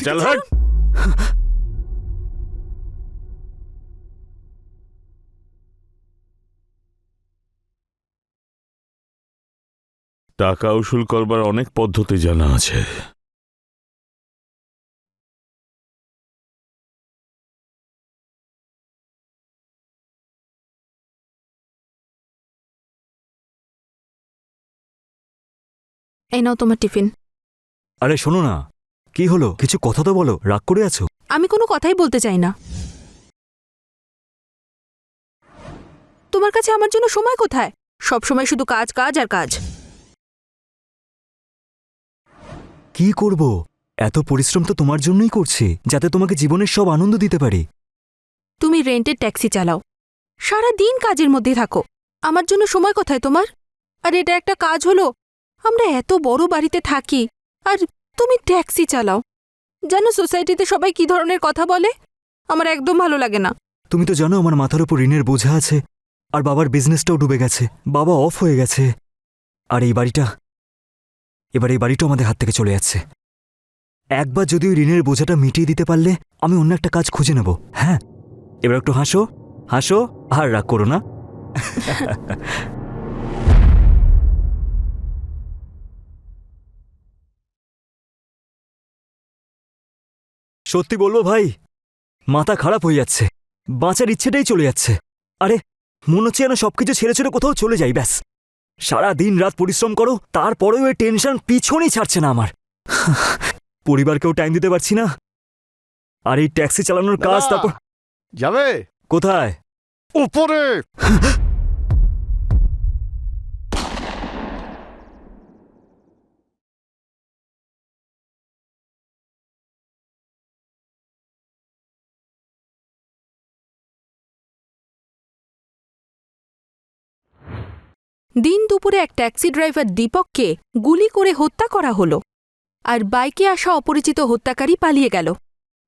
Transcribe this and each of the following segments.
চল হাট। টাকা উসুল করবার অনেক পদ্ধতি জানা আছে। এই নাও তোমার টিফিন। আরে শোনো না, কি হলো? কিছু কথা তো বলো, রাগ করে আছো? আমি কোনো কথাই বলতে চাই না। তোমার কাছে আমার জন্য সময় কোথায়? সব সময় শুধু কাজ কাজ আর কাজ। কি করব? এত পরিশ্রম তো তোমার জন্যই করছি, যাতে তোমাকে জীবনের সব আনন্দ দিতে পারি। তুমি রেন্টের ট্যাক্সি চালাও, সারা দিন কাজের মধ্যে থাকো। আমার জন্য সময় কোথায় তোমার? আর এটা একটা কাজ হলো? আমরা এত বড় বাড়িতে থাকি আর তুমি ট্যাক্সি চালাও। জানো সোসাইটিতে সবাই কি ধরনের কথা বলে? আমার একদম ভালো লাগে না। তুমি তো জানো আমার মাথার উপর ঋণের বোঝা আছে, আর বাবার বিজনেসটাও ডুবে গেছে, বাবা অফ হয়ে গেছে। আর এই বাড়িটা, এবার এই বাড়িটাও আমাদের হাত থেকে চলে যাচ্ছে। একবার যদি ওই ঋণের বোঝাটা মিটিয়ে দিতে পারলে আমি অন্য একটা কাজ খুঁজে নেব। হ্যাঁ, এবার একটু হাসো হাসো, আর রাগ করো না। সত্যি বলবো ভাই, মাথা খারাপ হয়ে যাচ্ছে, বাঁচার ইচ্ছেটাই চলে যাচ্ছে। আরে মনে হচ্ছে যেন সবকিছু ছেড়ে ছেড়ে কোথাও চলে যাই, ব্যাস। সারা দিন রাত পরিশ্রম করো, তারপরেও এই টেনশন পিছনই ছাড়ছে না আমার। পরিবারকেও টাইম দিতে পারছি না, আর এই ট্যাক্সি চালানোর কাজ। তারপর যাবে কোথায়? উপরে। দিন দুপুরে এক ট্যাক্সি ড্রাইভার দীপককে গুলি করে হত্যা করা হলো, আর বাইকে আসা অপরিচিত হত্যাকারী পালিয়ে গেল।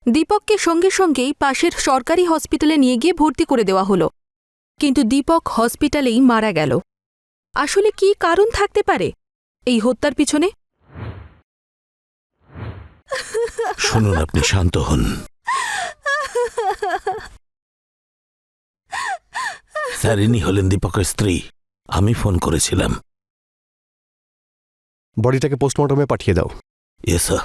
দীপককে সঙ্গে সঙ্গেই পাশের সরকারি হসপিটালে নিয়ে গিয়ে ভর্তি করে দেওয়া হলো, কিন্তু দীপক হসপিটালেই মারা গেল। আসলে কি কারণ থাকতে পারে এই হত্যার পিছনে? শুনুন, আপনি শান্ত হন। স্যার, ইনি হলেন দীপকের স্ত্রী। আমি ফোন করেছিলাম। বডিটাকে পোস্টমর্টমে পাঠিয়ে দাও। Yes sir.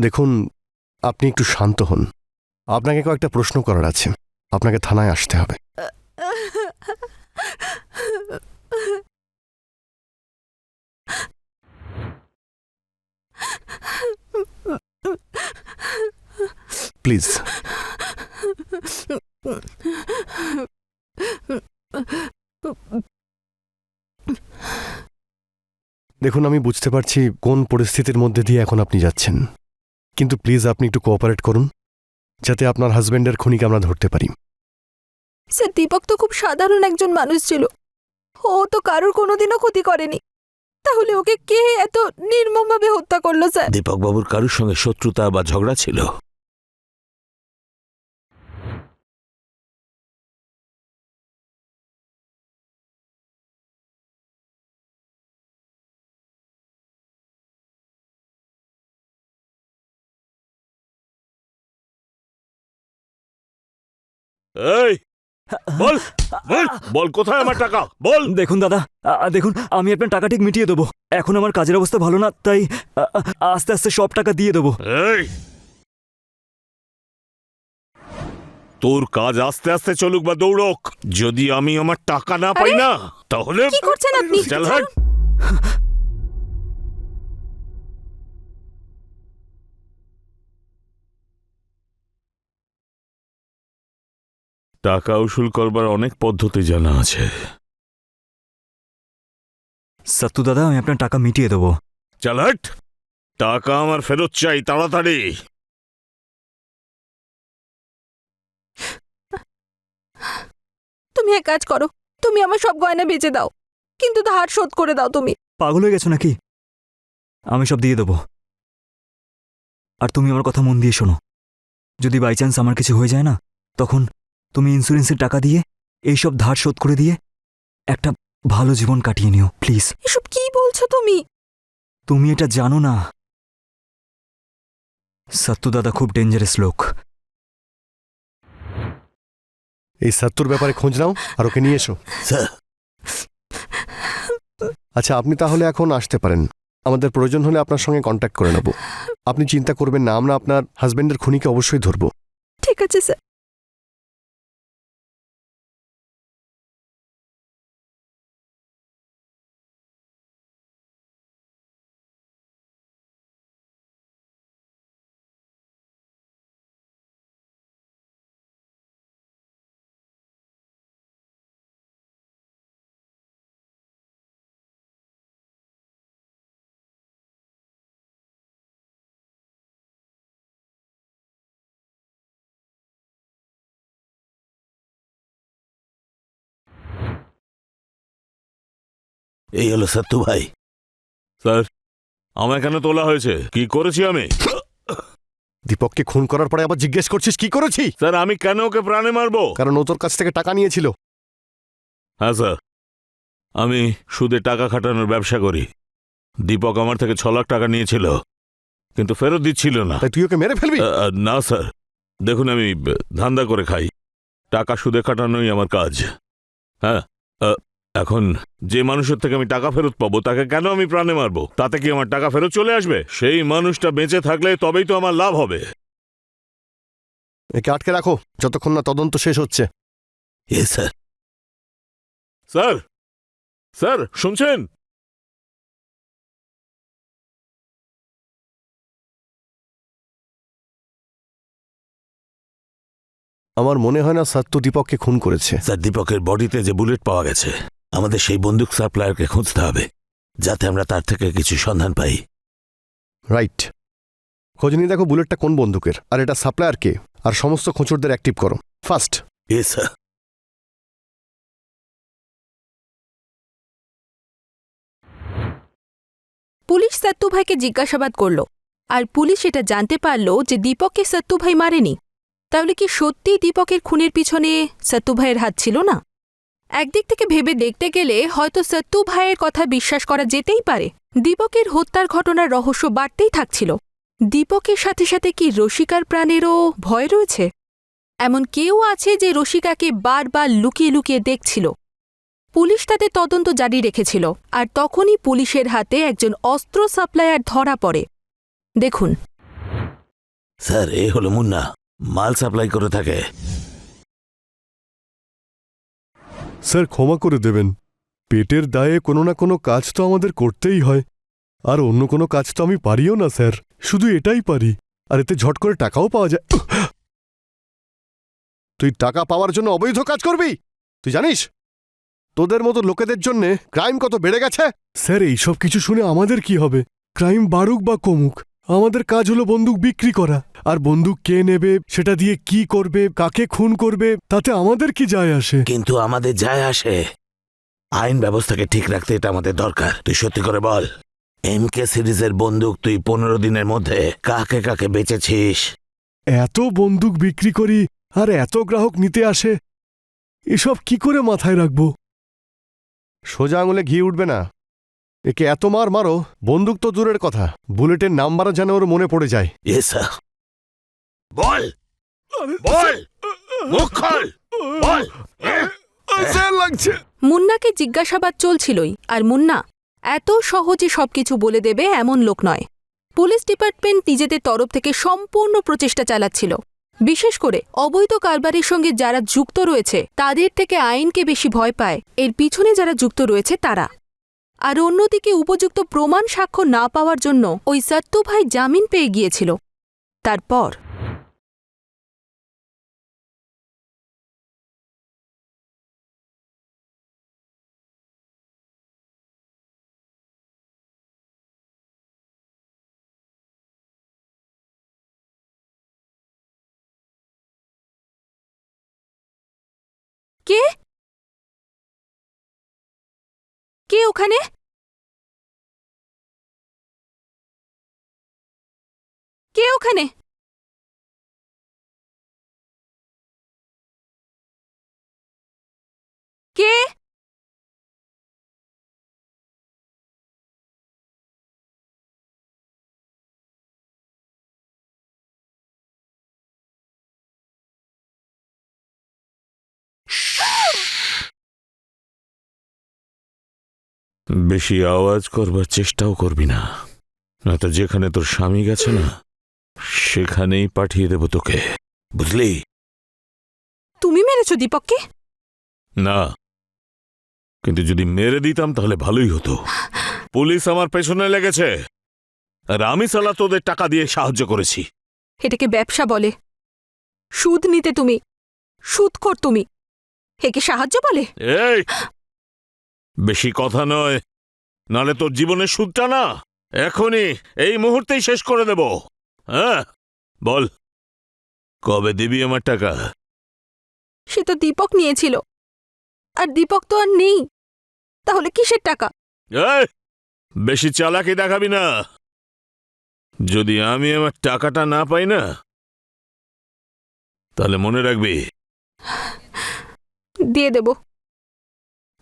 দেখুন, আপনি একটু শান্ত হন। আপনাকে কয়েকটা প্রশ্ন করার আছে। আপনাকে থানায় আসতে হবে। প্লিজ। দেখুন, আমি বুঝতে পারছি কোন পরিস্থিতির মধ্যে দিয়ে এখন আপনি যাচ্ছেন, কিন্তু প্লিজ আপনি একটু কোঅপারেট করুন, যাতে আপনার হাজবেন্ডের খুনিকে আমরা ধরতে পারি। স্যার, দীপক তো খুব সাধারণ একজন মানুষ ছিল। ও তো কারোর কোনোদিনও ক্ষতি করেনি। তাহলে ওকে কে এত নির্মমভাবে হত্যা করলো স্যার? দীপক বাবুর কারুর সঙ্গে শত্রুতা বা ঝগড়া ছিল? এই বল, বল, বল, কোথায় আমার টাকা? বল। দেখুন দাদা, দেখুন, আমি আপনার টাকা ঠিক মিটিয়ে দেবো। এখন আমার কাজের অবস্থা ভালো না, তাই আস্তে আস্তে সব টাকা দিয়ে দেবো। এই, তোর কাজ আস্তে আস্তে চলুক বা দৌড়ক, যদি আমি আমার টাকা না পাই না, তাহলে কি করছেন আপনি? চল হাট। টাকা উসুল করবার অনেক পদ্ধতি জানা আছে। সত্তু দাদা, আমি আপনার টাকা মিটিয়ে দেবো। চল হাট। টাকা আমার ফেরত চাই, তাড়াতাড়ি। তুমি এক কাজ করো, তুমি আমার সব গয়না বেচে দাও, কিন্তু ধার শোধ করে দাও তুমি। পাগল হয়ে গেছো নাকি? আমি সব দিয়ে দেবো। আর তুমি আমার কথা মন দিয়ে শোনো, যদি বাই চান্স আমার কিছু হয়ে যায় না, তখন তুমি ইন্স্যুরেন্সের টাকা দিয়ে এইসব ধার শোধ করে দিয়ে একটা ভালো জীবন কাটিয়ে নিও প্লিজ। এসব কি বলছো তুমি? তুমি এটা জানো না, সত্তু দাদা খুব ডেঞ্জারাস লোক। এই সত্তর ব্যাপারে খোঁজ নাও আর ওকে নিয়ে এসো। স্যার আচ্ছা, আপনি তাহলে এখন আসতে পারেন। আমাদের প্রয়োজন হলে আপনার সঙ্গে কন্ট্যাক্ট করে নেব। আপনি চিন্তা করবেন না, আমরা আপনার হাজবেন্ডের খুনিকে অবশ্যই ধরব। ঠিক আছে স্যার। এই হলো সত্তু ভাই। স্যার আমায় কেন তোলা হয়েছে? কি করেছি আমি? দীপককে খুন করার পরে আবার জিজ্ঞেস করছিস কি করেছি? স্যার আমি কেন ওকে প্রাণে মারবো? কারণ ও তোর কাছ থেকে টাকা নিয়েছিল। হ্যাঁ স্যার, আমি সুদে টাকা খাটানোর ব্যবসা করি। দীপক আমার থেকে 6 লাখ টাকা নিয়েছিল, কিন্তু ফেরত দিচ্ছিল না। তাই তুই ওকে মেরে ফেলবি? না স্যার, দেখুন আমি ধান্দা করে খাই, টাকা সুদে খাটানোই আমার কাজ। হ্যাঁ, এখন যে মানুষের থেকে আমি টাকা ফেরত পাবো তাকে কেন আমি প্রাণে মারবো? তাতে কি আমার টাকা ফেরত চলে আসবে? সেই মানুষটা বেঁচে থাকলে তবেই তো আমার লাভ হবে। একে আটকে রাখো যতক্ষণ না তদন্ত শেষ হচ্ছে। স্যার স্যার স্যার শুনছেন? আমার মনে হয় না সত্য দীপককে খুন করেছে। স্যার দীপকের বডিতে যে বুলেট পাওয়া গেছে, আমাদের সেই বন্দুক সাপ্লায়ারকে খুঁজতে হবে, যাতে আমরা তার থেকে কিছু সন্ধান পাই। রাইট, খোঁজ নিয়ে দেখো বুলেটটা কোন বন্দুকের, আর এটা সাপ্লায়ার কে, আর সমস্ত খোঁচরদের অ্যাক্টিভ করো ফাস্ট। স্যার পুলিশ সত্তু ভাইকে জিজ্ঞাসাবাদ করল, আর পুলিশ এটা জানতে পারল যে দীপককে সত্তু ভাই মারেনি। তাহলে কি সত্যিই দীপকের খুনের পিছনে সত্তু ভাইয়ের হাত ছিল না? একদিক থেকে ভেবে দেখতে গেলে হয়তো সত্তু ভাইয়ের কথা বিশ্বাস করা যেতেই পারে। দীপকের হত্যার ঘটনার রহস্য বাড়তেই থাকছিল। দীপকের সাথে সাথে কি রসিকার প্রাণেরও ভয় রয়েছে? এমন কেউ আছে যে রসিকাকে বারবার লুকিয়ে লুকিয়ে দেখছিল। পুলিশ তাদের তদন্ত জারি রেখেছিল, আর তখনই পুলিশের হাতে একজন অস্ত্র সাপ্লায়ার ধরা পড়ে। দেখুন স্যার, এ হলো মুন্না, মাল সাপ্লাই করে থাকে। স্যার ক্ষমা করে দেবেন, পেটের দায়ে কোনো না কোনো কাজ তো আমাদের করতেই হয়, আর অন্য কোনো কাজ তো আমি পারিও না স্যার, শুধু এটাই পারি, আর এতে ঝট করে টাকাও পাওয়া যায়। তুই টাকা পাওয়ার জন্য অবৈধ কাজ করবি? তুই জানিস তোদের মতো লোকেদের জন্যে ক্রাইম কত বেড়ে গেছে? স্যার এইসব কিছু শুনে আমাদের কি হবে? ক্রাইম বাড়ুক বা কমুক, আমাদের কাজ হলো বন্দুক বিক্রি করা, আর বন্দুক কে নেবে, সেটা দিয়ে কি করবে, কাকে খুন করবে, তাতে আমাদের কি যায় আসে? কিন্তু আমাদের যায় আসে। আইন ব্যবস্থাকে ঠিক রাখতে এটা আমাদের দরকার। তুই সত্যি করে বল, MK সিরিজের বন্দুক তুই 15 দিনের মধ্যে কাকে কাকে বেচেছিস? এত বন্দুক বিক্রি করি আর এত গ্রাহক নিতে আসে, এসব কি করে মাথায় রাখবো? সোজা আঙুলে ঘি উঠবে না। একে এত মার মারো, বন্দুক তো দূরের কথা, বুলেটের নাম্বারও যেন ওর মনে পড়ে যায়। স্যার বল, বল, মুখ খোল, বল। স্যার লাগছে। মুন্নাকে জিজ্ঞাসাবাদ চলছিলই, আর মুন্না এত সহজে সবকিছু বলে দেবে এমন লোক নয়। পুলিশ ডিপার্টমেন্ট নিজেদের তরফ থেকে সম্পূর্ণ প্রচেষ্টা চালাচ্ছিল। বিশেষ করে অবৈধ কারবারের সঙ্গে যারা যুক্ত রয়েছে তাদের থেকে আইনকে বেশি ভয় পায় এর পিছনে যারা যুক্ত রয়েছে তারা। আর অন্যদিকে উপযুক্ত প্রমাণ সাক্ষ্য না পাওয়ার জন্য ওই সত্তু ভাই জামিন পেয়ে গিয়েছিল। তারপর কে কে ওখানে? কে ওখানে? কে? বেশি আওয়াজ করবার চেষ্টাও করবি না, নয়তো যেখানে তোর স্বামী গেছে না সেখানেই পাঠিয়ে দেব তোকে, বুঝলি? তুমি মেরেছো দীপককে? না, কিন্তু যদি মেরে দিতাম তাহলে ভালোই হতো। পুলিশ আমার পেছনে লেগেছে, আর আমি সালা তোদের টাকা দিয়ে সাহায্য করেছি। এটাকে ব্যবসা বলে। সুদ নিতে তুমি, সুদখোর তুমি। একে সাহায্য বলে? এই, বেশি কথা নয়, নালে তোর জীবনের সুদটা না এখনই এই মুহূর্তেই শেষ করে দেব। হ্যাঁ, বল কবে দিবি আমার টাকা? সে তো দীপক নিয়েছিল, আর দীপক তো আর নেই। তাহলে কিসের টাকা? এই, বেশি চালাকি দেখাবি না। যদি আমি আমার টাকাটা না পাই না, তাহলে মনে রাখবি। দিয়ে দেব।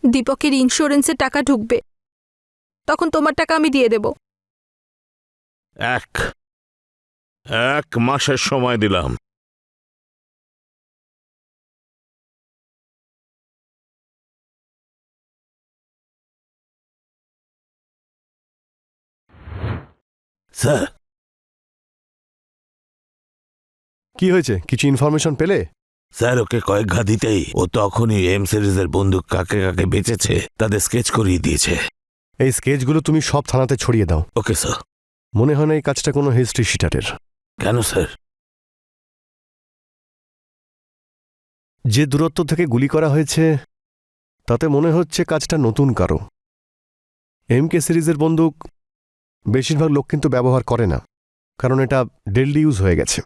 দীপকের ইন্স্যুরেন্সের টাকা ঢুকবে, তখন তোমার টাকা আমি দিয়ে দেব। এক মাসের সময় দিলাম। স্যার, কি হয়েছে? কিছু ইনফরমেশন পেলে? স্যার ওকে কয়েক ঘা দিতেই ও তখনই এম সিরিজের বন্দুক কাকে কাকে বেঁচেছে তাদের স্কেচ করিয়ে দিয়েছে। এই স্কেচগুলো তুমি সব থানাতে ছড়িয়ে দাও। Okay sir. মনে হয় না এই কাজটা কোনো হিস্ট্রি শিটারের। কেন স্যার? যে দূরত্ব থেকে গুলি করা হয়েছে তাতে মনে হচ্ছে কাজটা নতুন কারো। এমকে সিরিজের বন্দুক বেশিরভাগ লোক কিন্তু ব্যবহার করে না, কারণ এটা ডেইলি ইউজ হয়ে গেছে,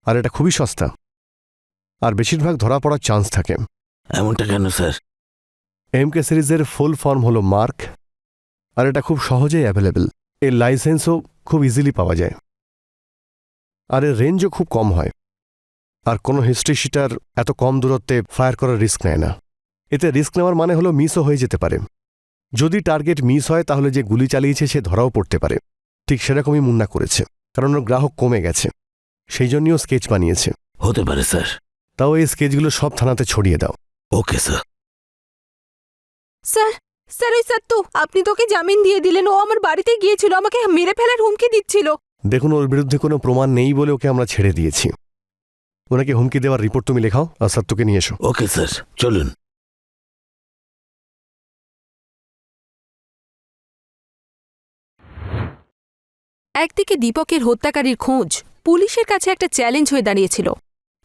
আর এটা খুবই সস্তা, আর বেশিরভাগ ধরা পড়ার চান্স থাকে। এমনটা কেন স্যার? এমকে সিরিজের ফুল ফর্ম হলো মার্ক, আর এটা খুব সহজেই অ্যাভেলেবেল। এর লাইসেন্সও খুব ইজিলি পাওয়া যায়, আর এর রেঞ্জও খুব কম হয়। আর কোনো হিস্ট্রি শিটার এত কম দূরত্বে ফায়ার করার রিস্ক নেয় না। এতে রিস্ক নেওয়ার মানে হলো মিসও হয়ে যেতে পারে। যদি টার্গেট মিস হয় তাহলে যে গুলি চালিয়েছে সে ধরাও পড়তে পারে। ঠিক সেরকমই মুন্না করেছে, কারণ ওর গ্রাহক কমে গেছে, সেই জন্যও স্কেচ বানিয়েছে। হতে পারে স্যার। তাও এই স্কেচগুলো সব থানাতে ছড়িয়ে দাও। Okay sir. স্যার, স্যার ওই সত্তু, আপনি তোকে জামিন দিয়ে দিলেন। ও আমার বাড়িতে গিয়েছিল, আমাকে মেরে ফেলার হুমকি দিচ্ছিল। দেখুন, ওর বিরুদ্ধে কোনো প্রমাণ নেই বলে ওকে আমরা ছেড়ে দিয়েছি। ওনাকে হুমকি দেওয়ার রিপোর্ট তুমি লেখাও আর সত্যকে নিয়ে এসো। ওকে স্যার, চলুন। একদিকে দীপকের হত্যাকারীর খোঁজ পুলিশের কাছে একটা চ্যালেঞ্জ হয়ে দাঁড়িয়েছিল,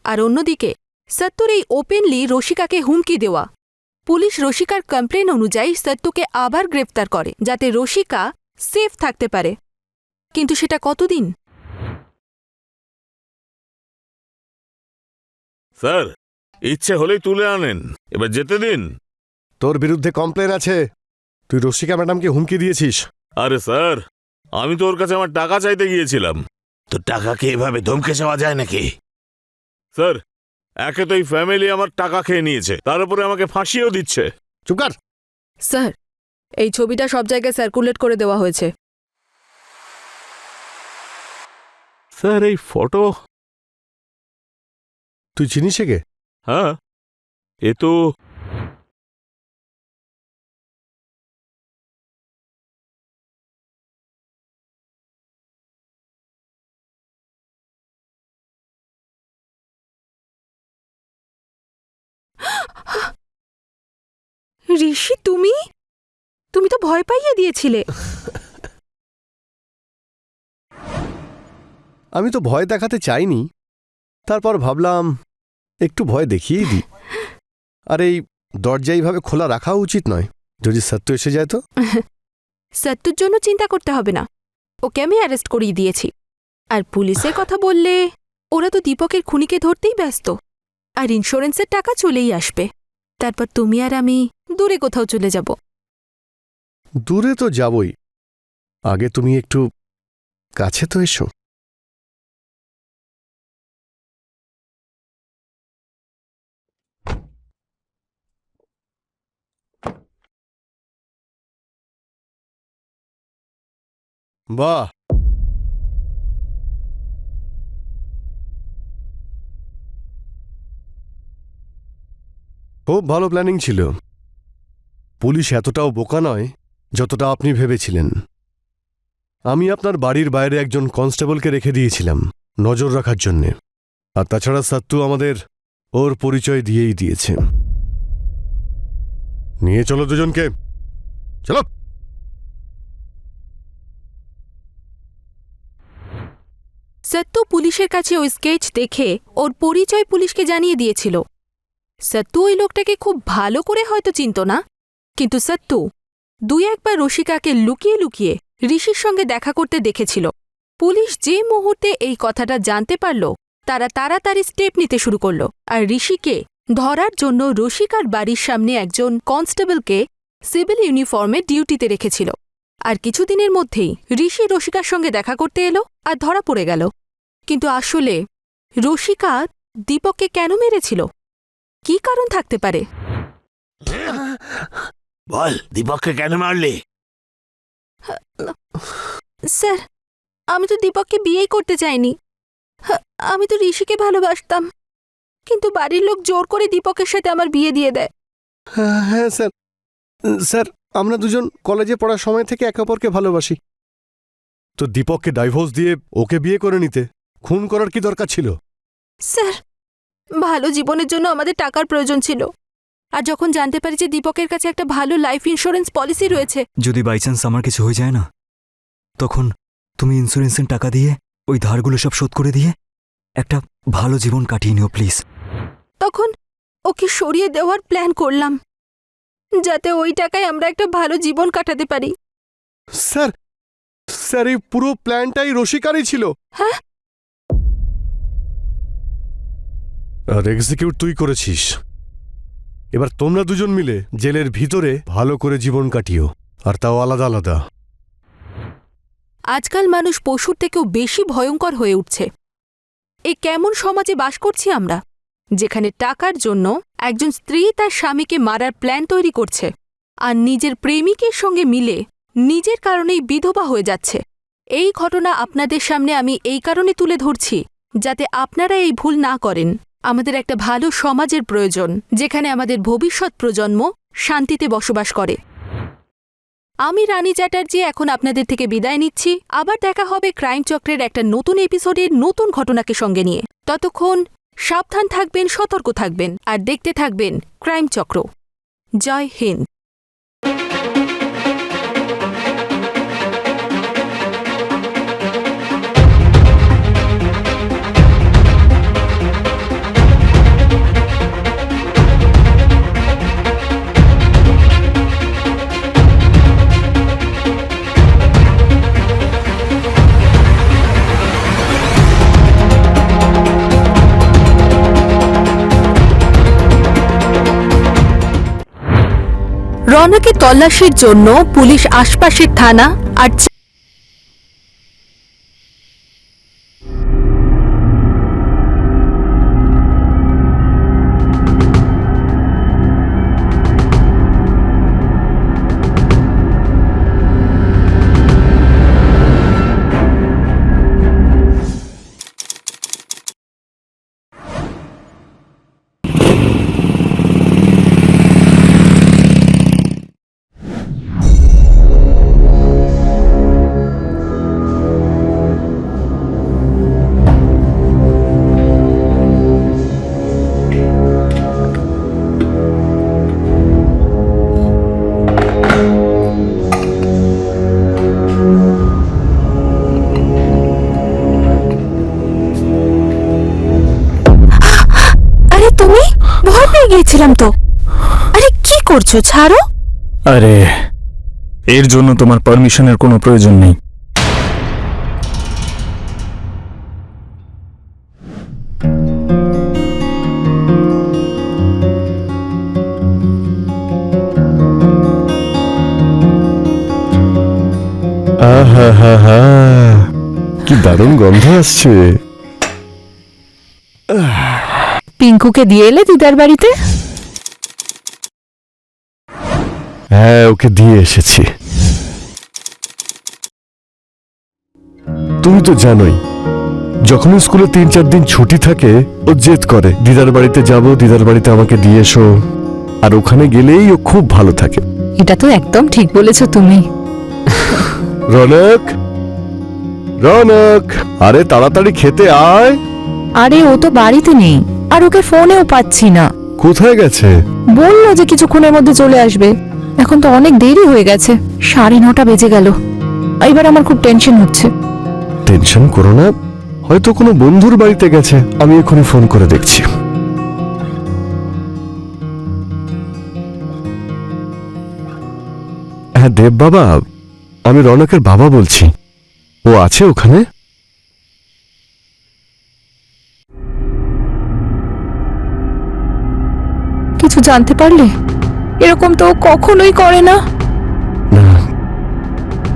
আর অন্যদিকে সত্তুর এই ওপেনলি রসিকাকে হুমকি দেওয়া। পুলিশ রসিকার কমপ্লেন অনুযায়ী সত্তুকে আবার গ্রেফতার করে, যাতে রসিকা সেফ থাকতে পারে। কিন্তু সেটা কতদিন? স্যার, ইচ্ছে হলেই তুলে আনেন, এবার যেতে দিন। তোর বিরুদ্ধে কমপ্লেন আছে, তুই রসিকা ম্যাডামকে হুমকি দিয়েছিস। আরে স্যার, আমি তো ওর কাছে আমার টাকা চাইতে গিয়েছিলাম। তো টাকাকে এভাবে ধমকে চাওয়া যায় নাকি? স্যার, একে তো এই ফ্যামিলি আমার টাকা খেয়ে নিয়েছে, তার উপরে আমাকে ফাঁসিও দিচ্ছে। চুপ কর। স্যার, এই ছবিটা সব জায়গায় সার্কুলেট করে দেওয়া হয়েছে। স্যার, এই ফটো? তুই চিনিস একে? হ্যাঁ, এ তো ঋষি, তুমি তুমি তো ভয় পাইয়ে দিয়েছিলে। আমি তো ভয় দেখাতে চাইনি, তারপর ভাবলাম একটু ভয় দেখিয়েই দিই। আর এই দরজা এইভাবে খোলা রাখা উচিত নয়, যদি সত্য এসে যায় তো। সত্তুর জন্য চিন্তা করতে হবে না, ওকে আমি অ্যারেস্ট করিয়ে দিয়েছি। আর পুলিশের কথা বললে, ওরা তো দীপকের খুনিকে ধরতেই ব্যস্ত, আর ইন্স্যুরেন্সের টাকা চলেই আসবে। তারপর তুমি আর আমি দূরে কোথাও চলে যাব। দূরে তো যাবই, আগে তুমি একটু কাছে তো এসো। বাহ, খুব ভালো প্ল্যানিং ছিল। পুলিশ এতটাও বোকা নয় যতটা আপনি ভেবেছিলেন। আমি আপনার বাড়ির বাইরে একজন কনস্টেবলকে রেখে দিয়েছিলাম নজর রাখার জন্যে। আর তাছাড়া সত্তু আমাদের ওর পরিচয় দিয়েই দিয়েছে। নিয়ে চলো দুজনকে, চলো। সত্তু পুলিশের কাছে ওই স্কেচ দেখে ওর পরিচয় পুলিশকে জানিয়ে দিয়েছিল। সত্তু ওই লোকটাকে খুব ভালো করে হয়তো চিনত না, কিন্তু সত্তু দুই একবার রসিকাকে লুকিয়ে লুকিয়ে ঋষির সঙ্গে দেখা করতে দেখেছিল। পুলিশ যে মুহূর্তে এই কথাটা জানতে পারল, তারা তাড়াতাড়ি স্টেপ নিতে শুরু করল আর ঋষিকে ধরার জন্য রসিকার বাড়ির সামনে একজন কনস্টেবলকে সিভিল ইউনিফর্মে ডিউটিতে রেখেছিল। আর কিছুদিনের মধ্যেই ঋষি রসিকার সঙ্গে দেখা করতে এলো আর ধরা পড়ে গেল। কিন্তু আসলে রসিকা দীপককে কেন মেরেছিল? কি কারণ থাকতে পারে? বল, দীপককে কেন মারলি? স্যার, আমি তো দীপককে বিয়েই করতে চাইনি। আমি তো ঋষিকে ভালোবাসতাম, কিন্তু বাড়ির লোক জোর করে দীপকের সাথে আমার বিয়ে দিয়ে দেয়। হ্যাঁ স্যার, স্যার আমরা দুজন কলেজে পড়ার সময় থেকে একে অপরকে ভালোবাসি। তো দীপককে ডাইভোর্স দিয়ে ওকে বিয়ে করে নিতে খুন করার কি দরকার ছিল? স্যার, ভালো জীবনের জন্য আমাদের টাকার প্রয়োজন ছিল। আর যখন জানতে পারি যে দীপকের কাছে একটা ভালো লাইফ ইন্স্যুরেন্স পলিসি রয়েছে, যদি বাই চান্স আমার কিছু হয়ে যায় না, তখন তুমি ইন্স্যুরেন্সের টাকা দিয়ে ওই ধারগুলো সব শোধ করে দিয়ে একটা ভালো জীবন কাটিয়ে নিও প্লিজ। তখন ওকে সরিয়ে দেওয়ার প্ল্যান করলাম, যাতে ওই টাকায় আমরা একটা ভালো জীবন কাটাতে পারি। স্যার, স্যার এই পুরো প্ল্যানটাই রসিকারই ছিল। হ্যাঁ? আর এক্সিকিউট তুই করেছিস। এবার তোমরা দুজন মিলে জেলের ভিতরে ভালো করে জীবন কাটিও, আর তাও আলাদা আলাদা। আজকাল মানুষ পশুর থেকেও বেশি ভয়ঙ্কর হয়ে উঠছে। এ কেমন সমাজে বাস করছি আমরা, যেখানে টাকার জন্য একজন স্ত্রী তার স্বামীকে মারার প্ল্যান তৈরি করছে আর নিজের প্রেমিকের সঙ্গে মিলে নিজের কারণেই বিধবা হয়ে যাচ্ছে। এই ঘটনা আপনাদের সামনে আমি এই কারণে তুলে ধরছি, যাতে আপনারা এই ভুল না করেন। আমাদের একটা ভালো সমাজের প্রয়োজন, যেখানে আমাদের ভবিষ্যৎ প্রজন্ম শান্তিতে বসবাস করে। আমি রানী চ্যাটার্জি এখন আপনাদের থেকে বিদায় নিচ্ছি। আবার দেখা হবে ক্রাইম চক্রের একটা নতুন এপিসোডের নতুন ঘটনাকে সঙ্গে নিয়ে। ততক্ষণ সাবধান থাকবেন, সতর্ক থাকবেন আর দেখতে থাকবেন ক্রাইম চক্র। জয় হিন্দ। রওনাকে তল্লাশির জন্য পুলিশ আশপাশের থানা আর গিয়েছিলাম তো। আরে কি করছো, ছাড়ো। আরে এর জন্য তোমার পারমিশনের কোনো প্রয়োজন নেই। আহা, কি দারুণ গন্ধ আসছে। পিঙ্কুকে দিয়ে এলে দিদার বাড়িতে? হ্যাঁ, ওকে দিয়ে এসেছি। তুমি তো জানোই, যখন স্কুলে 3-4 দিন ছুটি থাকে ও জেদ করে দিদার বাড়িতে যাব, দিদার বাড়িতে আমাকে দিয়ে এসো। আর ওখানে গেলেই ও খুব ভালো থাকে। এটা তো একদম ঠিক বলেছো তুমি। রনক, রনক, আরে তাড়াতাড়ি খেতে আয়। আরে ও তো বাড়িতে নেই, আর ওকে ফোনেও পাচ্ছি না। কোথায় গেছে? বললো যে কিছুক্ষণের মধ্যে চলে আসবে। এখন তো অনেক দেরি হয়ে গেছে, 9:30 বেজে গেল। এবার আমার খুব টেনশন হচ্ছে। টেনশন করো না, হয়তো কোনো বন্ধুর বাড়িতে গেছে। আমি এখনই ফোন করে দেখছি। হ্যাঁ দেব বাবা, আমি রনকের বাবা বলছি। ও আছে ওখানে? কিছু জানতে পারলে? এরকম তো ও কখনোই করে না। না,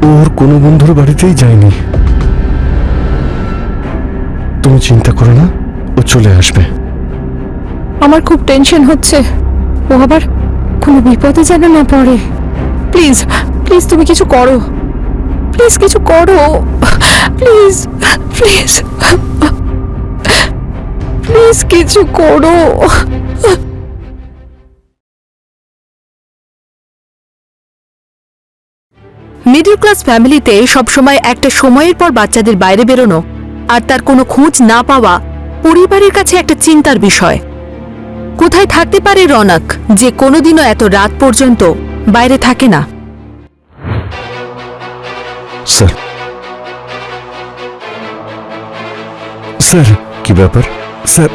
ওর কোনো বন্ধুর বাড়িতেই যায়নি। তুমি চিন্তা করো না, ও চলে আসবে। আমার খুব টেনশন হচ্ছে, ও আবার কোনো বিপদে যেন না পড়ে। প্লিজ প্লিজ তুমি কিছু করো, প্লিজ কিছু করো, প্লিজ প্লিজ প্লিজ কিছু করো। মিডল ক্লাস ফ্যামিলিতে সবসময় একটা সময়ের পর বাচ্চাদের বাইরে বেরোনো আর তার কোনো খোঁজ না পাওয়া পরিবারের কাছে একটা চিন্তার বিষয়। কোথায় থাকতে পারে রনক, যে কোনোদিনও এত রাত পর্যন্ত বাইরে থাকে না? স্যার, স্যার কি ব্যাপার? স্যার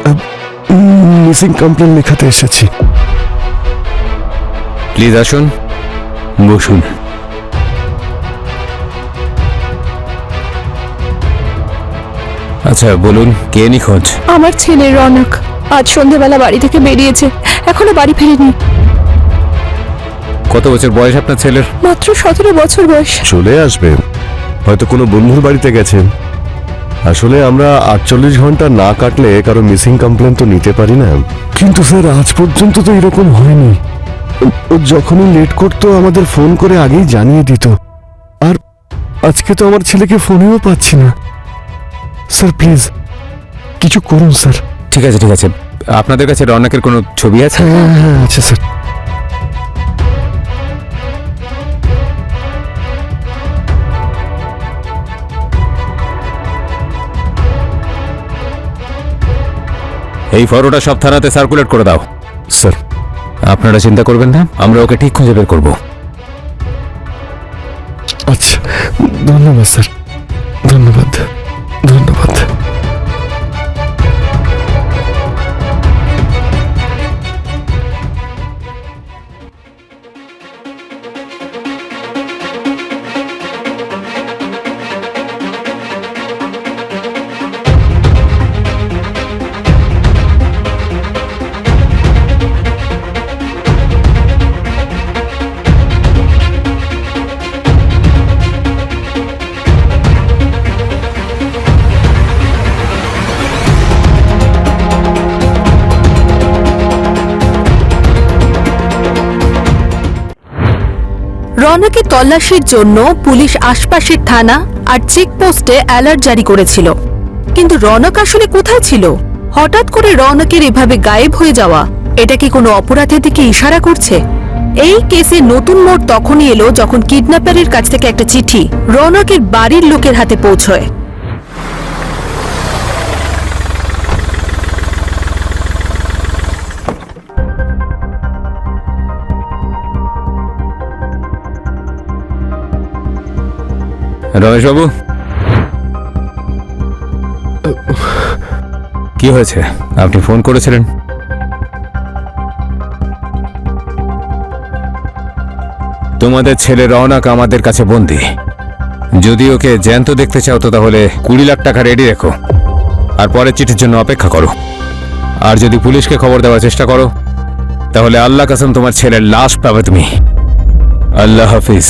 মিসিং কমপ্লেন লেখাতে এসেছি। প্লিজ আসুন, বসুন। আচ্ছা বলুন, কে নিখোঁজ? আমার ছেলে রনক আজ সন্ধেবেলা বাড়ি থেকে বেরিয়েছে, এখনো বাড়ি ফেরেনি। কত বছর বয়স আপনার ছেলের? মাত্র 17 বছর বয়স। চলে আসবে, হয়তো কোনো বন্ধুর বাড়িতে গেছে। আসলে আমরা 48 ঘন্টা না কাটলে কারো মিসিং কমপ্লেন তো নিতে পারি না। কিন্তু স্যার আজ পর্যন্ত তো এরকম হয়নি। ও যখনই লেট করতো আমাদের ফোন করে আগেই জানিয়ে দিত। আর আজকে তো আমার ছেলেকে ফোনেও পাচ্ছি না। স্যার প্লিজ কিছু করুন স্যার। ঠিক আছে ঠিক আছে, আপনাদের কাছে রৌনকের কোনো ছবি আছে? হ্যাঁ হ্যাঁ আচ্ছা স্যার। এই ফটোটা সব থানাতে সার্কুলেট করে দাও। স্যার আপনারা চিন্তা করবেন না, আমরা ওকে ঠিক খুঁজে বের করব। আচ্ছা, ধন্যবাদ স্যার, ধন্যবাদ ধন্যবাদ। রনকের তল্লাশির জন্য পুলিশ আশপাশের থানা আর চেকপোস্টে অ্যালার্ট জারি করেছিল, কিন্তু রনক আসলে কোথায় ছিল? হঠাৎ করে রনকের এভাবে গায়েব হয়ে যাওয়া, এটা কি কোনো অপরাধের দিকে ইশারা করছে? এই কেসে নতুন মোড় তখনই এলো যখন কিডন্যাপারের কাছ থেকে একটা চিঠি রনকের বাড়ির লোকের হাতে পৌঁছয়। রমেশবাবু, কি হয়েছে? আপনি ফোন করেছিলেন? তোমাদের ছেলে রৌনক আমাদের কাছে বন্দী। যদি ওকে জ্যান্ত দেখতে চাও তো তাহলে 20 লাখ টাকা রেডি রেখো, আর পরের চিঠির জন্য অপেক্ষা করো। আর যদি পুলিশকে খবর দেওয়ার চেষ্টা করো তাহলে আল্লাহ কসম তোমার ছেলের লাশ পাবে তুমি। আল্লাহ হাফিজ।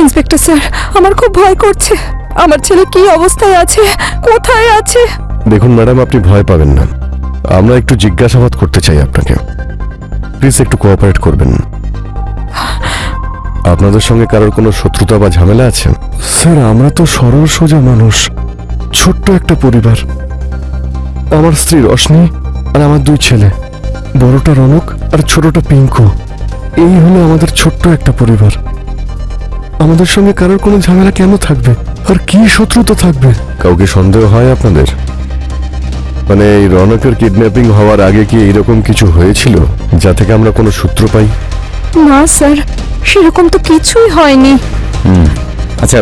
ইন্সপেক্টর স্যার, আমার খুব ভয় করছে। আমার ছেলে কি অবস্থায় আছে, কোথায় আছে? দেখুন ম্যাডাম, আপনি ভয় পাবেন না। আমরা একটু জিজ্ঞাসাবাদ করতে চাই আপনাকে। প্লিজ একটু কোঅপারেট করবেন। আপনাদের সঙ্গে কারোর কোনো শত্রুতা বা ঝামেলা আছে? স্যার আমরা তো সরল সোজা মানুষ, ছোট্ট একটা পরিবার। আমার স্ত্রী রশনি আর আমার 2 ছেলে, বড়টা রনক আর ছোটটা পিঙ্কু। এই হলো আমাদের ছোট্ট একটা পরিবার। আমাদের সঙ্গে কারোর কোনো ঝামেলা কেন থাকবে, আর কি শত্রুতা থাকবে? কাউকে সন্দেহ হয় আপনাদের? মানে এই রনকের কিডন্যাপিং হওয়ার আগে কি এইরকম কিছু হয়েছিল যা থেকে আমরা কোনো সূত্র পাই? না স্যার, সেরকম তো কিছুই হয়নি। আচ্ছা,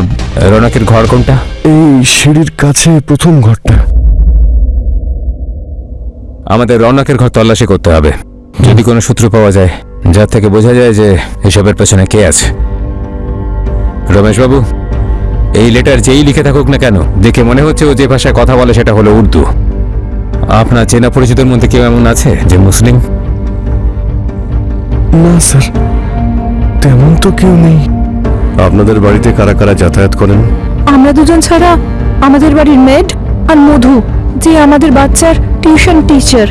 রৌনকের ঘর কোনটা? এই সিঁড়ির কাছে প্রথম ঘরটা। আমাদের রৌনকের ঘর তল্লাশি করতে হবে, যদি কোনো সূত্র পাওয়া যায় যার থেকে বোঝা যায় যে এসবের পেছনে কে আছে। রমেশবাবু, এই লেটার যেই লিখে থাকুক না কেন, দেখে মনে হচ্ছে ও যে ভাষায় কথা বলে সেটা হলো উর্দু। আপনার চেনা পরিচিতের মধ্যে কেউ এমন আছে যে মুসলিম? না স্যার, তেমন তো কেউ নেই। আপনাদের বাড়িতে কারা কারা যাতায়াত করেন? আমরা দুজন ছাড়া আমাদের বাড়ির মেড আর মধু, যে আমাদের বাচ্চার টিউশন টিচার।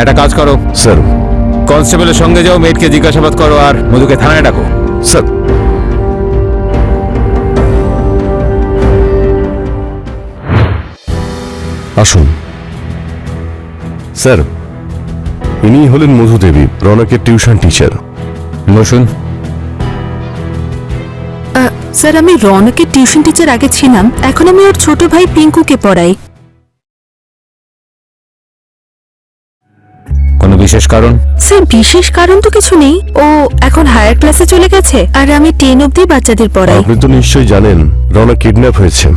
একটা কাজ করো, স্যার। কনস্টেবলের সঙ্গে যাও, মেয়েটকে জিজ্ঞাসাবাদ করো আর মধুকে থানায় ডাকো। স্যার। আসুন। স্যার, ইনি হলেন মধু দেবী, রনকের টিউশন টিচার। বসুন। স্যার, আমি রৌনকের টিউশন টিচার আগে ছিলাম, এখন আমি ওর ছোট ভাই পিঙ্কুকে পড়াই। কোনো বিশেষ কারণ? স্যার, বিশেষ কারণ তো কিছু নেই, ও এখন হায়ার ক্লাসে চলে গেছে আর আমি 10 অবধি বাচ্চাদের পড়াই। আপনি তো নিশ্চয়ই জানেন রনক কিডন্যাপ হয়েছে,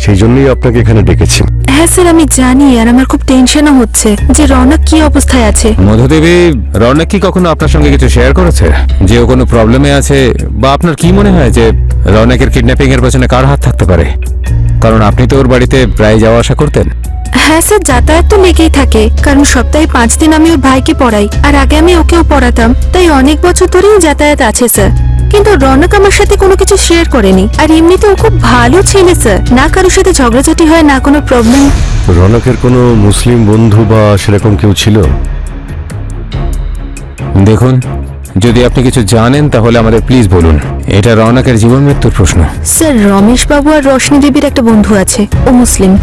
সেই জন্যই আপনাকে এখানে ডেকেছি। হ্যাঁ স্যার, আমি জানি, আর আমার খুব টেনশনও হচ্ছে যে রৌনক কি অবস্থায় আছে। মধুদেবী, রৌনক কি কখনো আপনার সঙ্গে কিছু শেয়ার করেছে যে ও কোনো প্রবলেমে আছে, বা আপনার কি মনে হয় যে রৌনকের কিডন্যাপিং এর পেছনে কার হাত থাকতে পারে? কারণ আপনি তো ওর বাড়িতে প্রায় যাওয়া আসা করতেন। হ্যাঁ স্যার, যাতায়াত তো লেগেই থাকে, কারণ সপ্তাহে 5 দিন আমি ওর ভাইকে পড়াই, আর আগে আমি ওকেও পড়াতাম, তাই অনেক বছর ধরেই যাতায়াত আছে স্যার। কিন্তু রৌনক আমার সাথে কোনো কিছু শেয়ার করেনি, আর এমনিতে ও খুব ভালো ছেলে স্যার, না কারোর সাথে ঝগড়াঝাটি হয়, না কোনো প্রবলেম। রনকের কোনো মুসলিম বন্ধু বা সেরকম কেউ ছিল? দেখুন, যদি আপনি কিছু জানেন তাহলে আমাদের প্লিজ বলুন, এটা রৌনকের জীবন মৃত্যুর প্রশ্ন। স্যার, রমেশ বাবু আর রোশনি দেবীর একটা বন্ধু আছে, ও মুসলিম,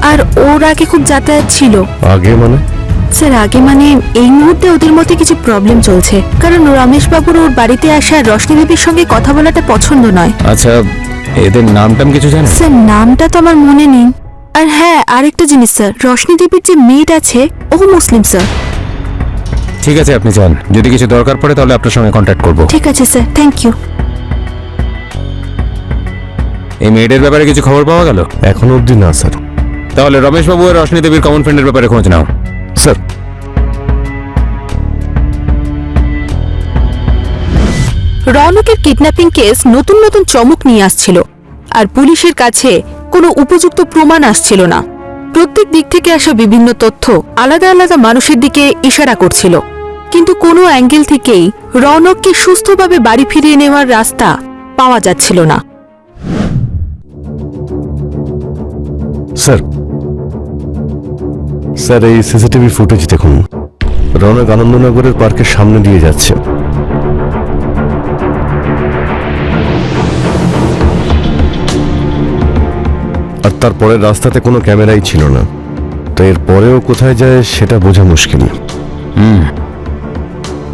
আর ওর আগে খুব যাতায়াত ছিল। আগে মানে? স্যার, আগে মানে এই মুহূর্তে ওদের মধ্যে কিছু প্রবলেম চলছে, কারণ রমেশ বাবুর ওর বাড়িতে আসা রোশনি দেবীর সঙ্গে কথা বলাটা পছন্দ নয়। আচ্ছা, এদের নামটাম কিছু জানেন? স্যার, নামটা তো আমার মনে নেই। আর হ্যাঁ, আরেকটা জিনিস স্যার, রোশনি দেবীর যে মেড আছে ও মুসলিম স্যার। ঠিক আছে, আপনি যান, যদি কিছু দরকার পড়ে তাহলে আপনার সঙ্গে কন্ট্যাক্ট করব। ঠিক আছে স্যার, থ্যাংক ইউ। এই মেয়েদের ব্যাপারে কিছু খবর পাওয়া গেল? এখনো অবধি না স্যার। তাহলে রমেশবাবু আর রোশনি দেবীর কমন ফ্রেন্ডের ব্যাপারে খোঁজ নাও। স্যার। রৌনকের কিডন্যাপিং কেস নতুন নতুন চমক নিয়ে আসছিল, আর পুলিশের কাছে কোনো উপযুক্ত প্রমাণ আসছিল না। প্রত্যেক দিক থেকে আসা বিভিন্ন তথ্য আলাদা আলাদা মানুষের দিকে ইশারা করছিল, কিন্তু কোনো অ্যাঙ্গেল থেকেই রৌনককে সুস্থভাবে বাড়ি ফিরিয়ে নেওয়ার রাস্তা পাওয়া যাচ্ছিল না। স্যার, স্যার এই সিসিটিভি ফুটেজ দেখুন। রনক আনন্দনগরের পার্কের সামনে দিয়ে যাচ্ছে। আর তারপরের রাস্তাতে কোনো ক্যামেরাই ছিল না, তো এর পরেও কোথায় যায় সেটা বোঝা মুশকিল।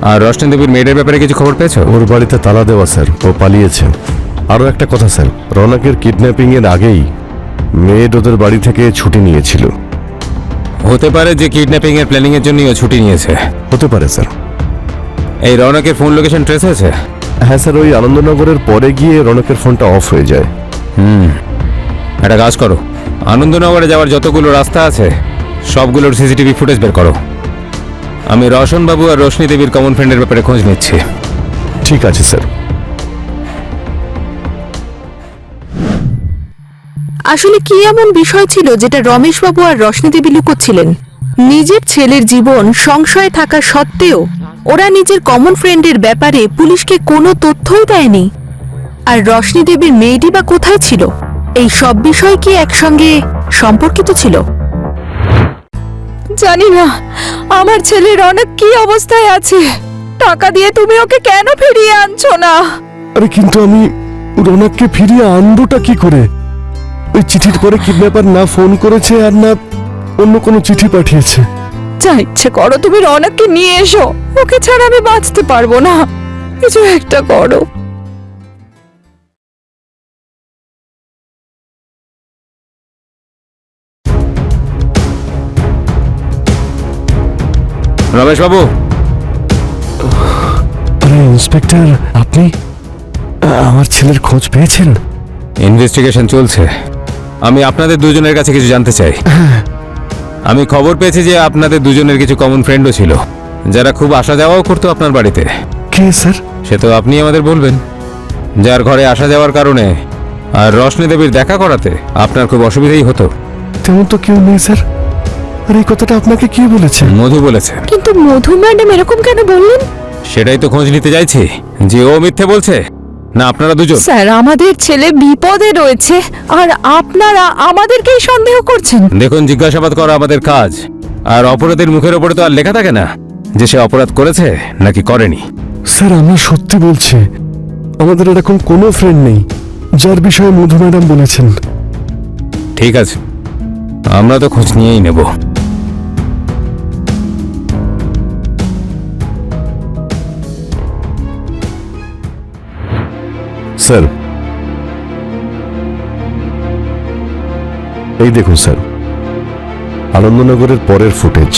আর রোশনি দেবীর মেয়েদের ব্যাপারে কিছু খবর পেয়েছো? ওর বাড়িতে তালা দেওয়া স্যার, ও পালিয়েছে। আরও একটা কথা স্যার, রনকের কিডন্যাপিং এর আগেই মেয়েড ওদের বাড়ি থেকে ছুটি নিয়েছিল। হতে পারে যে কিডন্যাপিং এর প্ল্যানিং এর জন্যই ও ছুটি নিয়েছে। হতে পারে স্যার। এই রৌনকের ফোন লোকেশন ট্রেস হয়েছে? হ্যাঁ স্যার, ওই আনন্দনগরের পরে গিয়ে রনকের ফোনটা অফ হয়ে যায়। একটা কাজ করো, আনন্দনগরে যাওয়ার যতগুলো রাস্তা আছে সবগুলোর সিসিটিভি ফুটেজ বের করো। আমি রোশনবাবু আর রোশনি দেবীর কমন ফ্রেন্ডের ব্যাপারে খোঁজ নিচ্ছি। ঠিক আছে স্যার। আসলে কি এমন বিষয় ছিল যেটা রমেশবাবু আর রোশনি দেবী লুকোচ্ছিলেন? নিজের ছেলের জীবন সংশয়ে থাকা সত্ত্বেও ওরা নিজের কমন ফ্রেন্ডের ব্যাপারে পুলিশকে কোনো তথ্যই দেয়নি। আর রোশনি দেবীর মেয়েটি বা কোথায় ছিল? এই সব বিষয় কি একসঙ্গে সম্পর্কিত ছিল? জানি না আমার ছেলের অনেক কি অবস্থায় আছে। টাকা দিয়ে তুমি ওকে কেন ফিরিয়ে আনছো না? আরে কিন্তু আমি রনককে ফিরিয়ে আনবোটা কি করে? ওই চিঠির পরে কিডন্যাপার না ফোন করেছে আর না অন্য কোনো চিঠি পাঠিয়েছে। যা ইচ্ছে করো, তুমি রৌনককে নিয়ে এসো। ওকে ছাড়া আমি বাঁচতে পারবো না। কিছু একটা করো। রমেশ বাবু, আরে ইন্সপেক্টর, আপনি আমার ছেলের খোঁজ পেয়েছেন? ইনভেস্টিগেশন চলছে। আমি আপনাদের দুজনের কাছে কিছু জানতে চাই। আমি খবর পেয়েছি যে আপনাদের দুজনের কিছু কমন ফ্রেন্ডও ছিল, যারা খুব আসা যাওয়াও করতো আপনার বাড়িতে। কে স্যার? সে তো আপনি আমাদের বলবেন। যার ঘরে আসা যাওয়ার কারণে আর রোশনি দেবীর দেখা করাতে আপনার খুব অসুবিধাই হতো। তেমন তো কেউ নেই স্যার। আর এই কথাটা আপনাকে কে বলেছে? মধু বলেছে। কিন্তু মধু ম্যাডাম এরকম কেন বললেন? সেটাই তো খোঁজ নিতে চাইছি, যে ও মিথ্যে বলছে না আপনারা দুজন। স্যার, আমাদের ছেলে বিপদে রয়েছে আর আপনারা আমাদেরকেই সন্দেহ করছেন। দেখুন, জিজ্ঞাসাবাদ করা আমাদের কাজ, আর অপরাধের মুখের ওপরে তো আর লেখা থাকে না যে সে অপরাধ করেছে নাকি করেনি। স্যার, আমরা সত্যি বলছি, আমাদের এরকম কোনো ফ্রেন্ড নেই যার বিষয়ে মধু ম্যাডাম বলেছেন। ঠিক আছে, আমরা তো খোঁজ নিয়েই নেব। স্যার, এই দেখুন স্যার, আনন্দনগরের পরের ফুটেজ।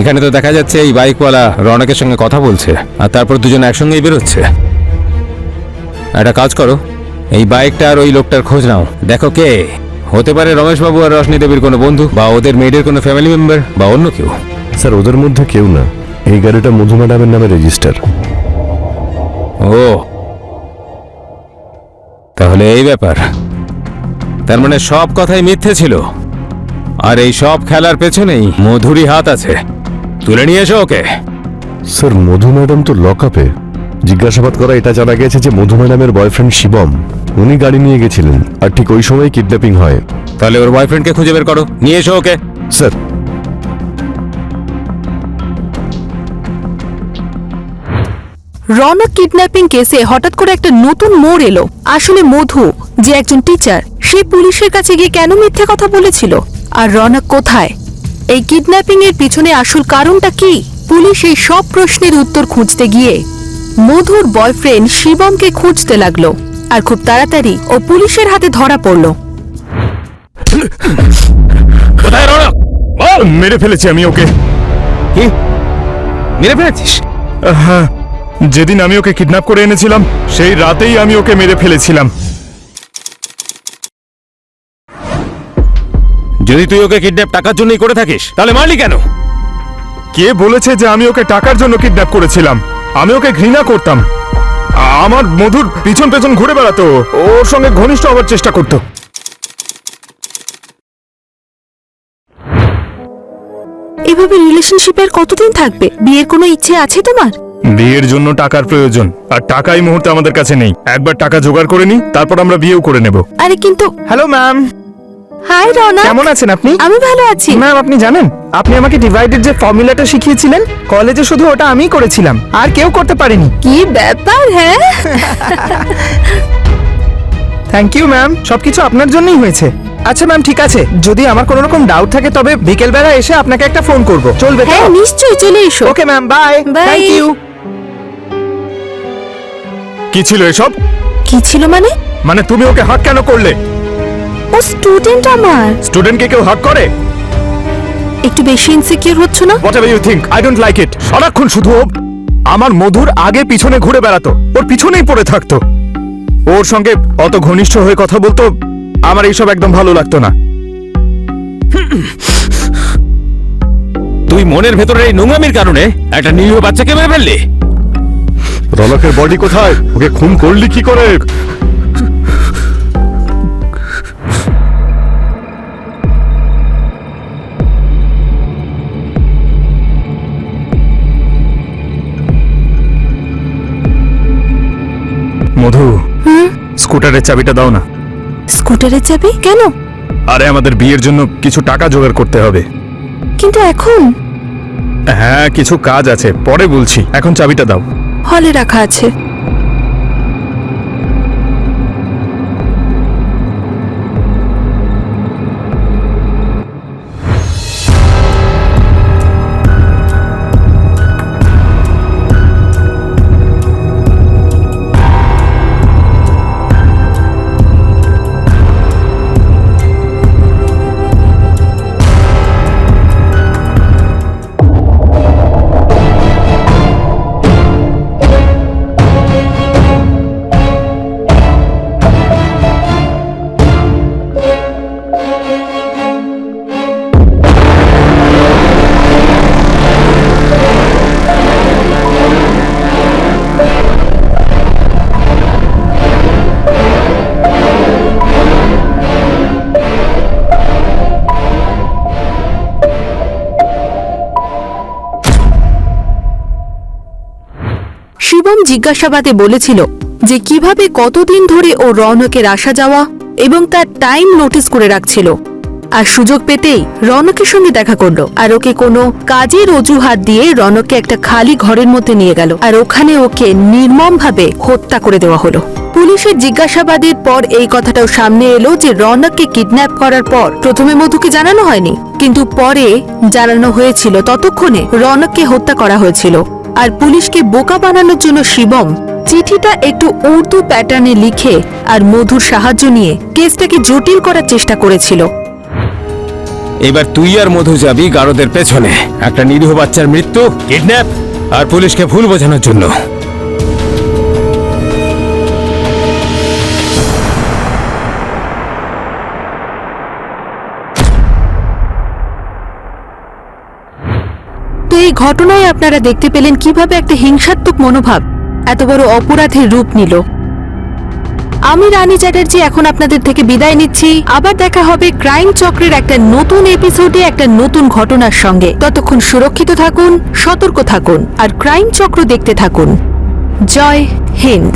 এখানে তো দেখা যাচ্ছে এই বাইকওয়ালা রৌনকের সঙ্গে কথা বলছে, আর তারপর দুজন একসঙ্গেই বেরোচ্ছে। একটা কাজ করো, এই বাইকটা আর ওই লোকটার খোঁজ নাও। দেখো কে হতে পারে, রমেশবাবু আর রোশনি দেবীর কোনো বন্ধু, বা ওদের মেয়েদের কোনো ফ্যামিলি মেম্বার, বা অন্য কেউ। স্যার, ওদের মধ্যে কেউ না। এই গাড়িটা মধু ম্যাডামের নামে রেজিস্টার। ও, তাহলে এই ব্যাপার। তার মানে সব কথাই মিথ্যে ছিল, আর এই সব খেলার পেছনেই মধুরই হাত আছে। তুলে নিয়ে এসো ওকে। স্যার, মধু ম্যাডাম তো লকআপে। জিজ্ঞাসাবাদ করা এটা জানা গেছে যে মধু ম্যাডামের বয়ফ্রেন্ড শিবম, উনি গাড়ি নিয়ে গেছিলেন, আর ঠিক ওই সময় কিডন্যাপিং হয়। তাহলে ওর বয়ফ্রেন্ডকে খুঁজে বের করো, নিয়ে এসো ওকে। স্যার, রৌনক কিডন্যাপিং কেসে হঠাৎ করে একটা নতুন মোড় এলো। আসলে মধু, যে একজন টিচার, সে পুলিশের কাছে গিয়ে কেন মিথ্যে কথা বলেছিল? আর রৌনক কোথায়? এই কিডন্যাপিং এর পিছনে আসল কারণটা কি? পুলিশ এই সব প্রশ্নের উত্তর খুঁজতে গিয়ে মধুর বয়ফ্রেন্ড শিবমকে খুঁজতে লাগলো, আর খুব তাড়াতাড়ি ও পুলিশের হাতে ধরা পড়লো। কোথায় রৌনক? মেরে ফেলেছি আমি ওকে। কি মেরে ফেলেছিস? হ্যাঁ, যেদিন আমি ওকে কিডন্যাপ করে এনেছিলাম সেই রাতেই আমি ওকে মেরে ফেলেছিলাম। যদি তুই ওকে কিডন্যাপ টাকার জন্যই করে থাকিস, তাহলে মারলি কেন? কে বলেছে যে আমি ওকে টাকার জন্য কিডন্যাপ করেছিলাম? আমি ওকে ঘৃণা করতাম। আমার মধুর পিছন পেছন ঘুরে বেড়াতো, ওর সঙ্গে ঘনিষ্ঠ হওয়ার চেষ্টা করতো। এভাবে রিলেশনশিপের কতদিন থাকবে? বিয়ের কোনো ইচ্ছে আছে তোমার? বিয়ের জন্য টাকার প্রয়োজন, আর টাকা এই মুহূর্তে আমাদের কাছে নেই। একবার টাকা জোগাড় করে নি, তারপর আমরা বিয়েও করে নেব। আরে কিন্তু হ্যালো ম্যাম, হাই রৌনক, কেমন আছেন আপনি? আমি ভালো আছি। ম্যাম, আপনি জানেন আপনি আমাকে ডিভাইডেড যে ফর্মুলাটা শিখিয়েছিলেন, কলেজে শুধু ওটা আমিই করেছিলাম, আর কেউ করতে পারেনি। কি ব্যাপার? হ্যাঁ, থ্যাংক ইউ ম্যাম, সবকিছু আপনার জন্যই হয়েছে। আচ্ছা ম্যাম, ঠিক আছে, যদি আমার কোনো রকম ডাউট থাকে তবে বিকেলবেলা এসে আপনাকে একটা ফোন করব, চলবে তো? হ্যাঁ নিশ্চয়ই, চলে এসো। Okay ma'am, bye. Bye. Thank you. কি ছিল এসব? কি ছিল মানে? মানে তুমি ওকে হাত কেন করলে? ও স্টুডেন্ট আমার। স্টুডেন্টকে কেউ হাত করে? একটু বেশি ইনসিকিউর হচ্ছ না? Whatever you think, I don't like it. সারাক্ষণ শুধু ও আমার মধুর আগে পিছনে ঘুরে বেড়াতো, ওর পিছনেই পড়ে থাকতো, ওর সঙ্গে অত ঘনিষ্ঠ হয়ে কথা বলতো। আমার এইসব একদম ভালো লাগতো না। তুই মনের ভেতরে এই নোংরামির কারণে একটা নিরীহ বাচ্চাকে মেরে ফেললি। রৌনকের বডি কোথায়? ওকে খুন করলি কি করে? মধু, স্কুটারের চাবিটা দাও না। স্কুটারের চাবি কেন? আরে আমাদের বিয়ের জন্য কিছু টাকা জোগাড় করতে হবে। কিন্তু এখন হ্যাঁ, কিছু কাজ আছে, পরে বলছি, এখন চাবিটা দাও। হলে রাখা আছে। শিবম জিজ্ঞাসাবাদে বলেছিল যে কিভাবে কতদিন ধরে ও রৌনকের আসা যাওয়া এবং তার টাইম নোটিস করে রাখছিল, আর সুযোগ পেতেই রৌনকের সঙ্গে দেখা করলো আর ওকে কোনো কাজের অজুহাত দিয়ে রৌনককে একটা খালি ঘরের মধ্যে নিয়ে গেল আর ওখানে ওকে নির্মমভাবে হত্যা করে দেওয়া হলো। পুলিশের জিজ্ঞাসাবাদের পর এই কথাটাও সামনে এলো যে রৌনককে কিডন্যাপ করার পর প্রথমে মধুকে জানানো হয়নি, কিন্তু পরে জানানো হয়েছিল। ততক্ষণে রৌনককে হত্যা করা হয়েছিল। আর পুলিশকে বোকা বানানোর জন্য শিবম চিঠিটা একটু উর্দু প্যাটার্নে লিখে আর মধুর সাহায্য নিয়ে কেসটাকে জটিল করার চেষ্টা করেছিল। এবার তুই আর মধু যাবি গারদের পেছনে, একটা নিরীহ বাচ্চার মৃত্যু, কিডন্যাপ আর পুলিশকে ভুল বোঝানোর জন্য। তো এই ঘটনায় আপনারা দেখতে পেলেন কিভাবে একটা হিংসাত্মক মনোভাব এত বড় অপরাধের রূপ নিল। আমি রানী চ্যাটার্জি এখন আপনাদের থেকে বিদায় নিচ্ছি। আবার দেখা হবে ক্রাইম চক্রের একটা নতুন এপিসোডে একটা নতুন ঘটনার সঙ্গে। ততক্ষণ সুরক্ষিত থাকুন, সতর্ক থাকুন আর ক্রাইম চক্র দেখতে থাকুন। জয় হিন্দ।